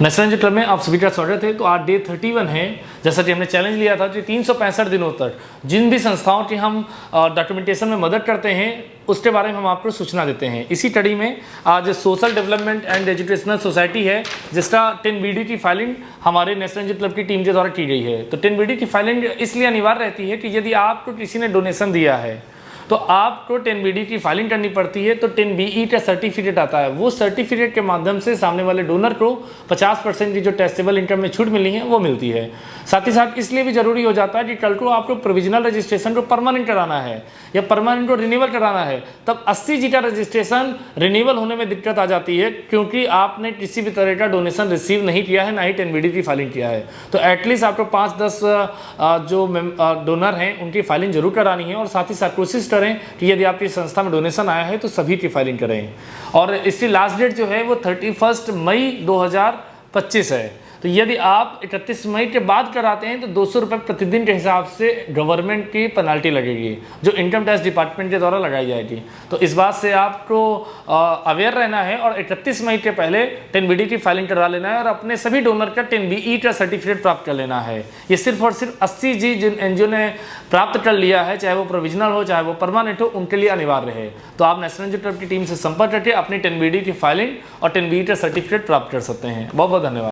National energy club में आप सभी का स्वागत है। तो आज डे 31 है। जैसा कि हमने चैलेंज लिया था कि 365 दिनों तक जिन भी संस्थाओं की हम डॉक्यूमेंटेशन में मदद करते हैं उसके बारे में हम आपको सूचना देते हैं। इसी कड़ी में आज social development and educational society है जिसका 10BD की फाइलिंग हमारे नेशनल एनर्जी क्लब की टीम के द्वारा की गई है। तो 10BD की फाइलिंग इसलिए अनिवार्य रहती है कि यदि आपको किसी ने डोनेशन दिया है तो आपको 10BD की फाइलिंग करनी पड़ती है। तो 10BE का सर्टिफिकेट आता है, वो सर्टिफिकेट के माध्यम से सामने वाले डोनर को 50% की जो टैक्सेबल इनकम में छूट मिली है वो मिलती है। साथ ही साथ इसलिए भी जरूरी हो जाता है कि कल को आपको प्रोविजनल रजिस्ट्रेशन को परमानेंट कराना है या परमानेंट को रिन्यूअल कराना है, तब 80G का रजिस्ट्रेशन रिन्यूअल होने में दिक्कत आ जाती है क्योंकि आपने किसी भी तरह का डोनेशन रिसीव नहीं किया है, ना ही 10BD की फाइलिंग किया है। तो एटलीस्ट आपको 5-10 जो डोनर हैं उनकी फाइलिंग जरूर करानी है और साथ ही साथ कोशिश करें कि यदि आपकी संस्था में डोनेशन आया है तो सभी की फाइलिंग करें। और इसकी लास्ट डेट जो है वो 31 मई 2025 है। तो यदि आप 31 मई के बाद कराते हैं तो 200 रुपये प्रतिदिन के हिसाब से गवर्नमेंट की पेनाल्टी लगेगी जो इनकम टैक्स डिपार्टमेंट के द्वारा लगाई जाएगी। तो इस बात से आपको अवेयर रहना है और 31 मई के पहले 10BD की फाइलिंग करवा लेना है और अपने सभी डोनर का 10BE का सर्टिफिकेट प्राप्त कर लेना है। ये सिर्फ और सिर्फ 80G जिन एनजीओ ने प्राप्त कर लिया है, चाहे वो प्रोविजनल हो चाहे वो परमानेंट हो, उनके लिए अनिवार्य है। तो आप नेशनल एनर्जी क्लब की टीम से संपर्क करके अपनी 10BD की फाइलिंग और 10BE का सर्टिफिकेट प्राप्त कर सकते हैं। बहुत बहुत धन्यवाद।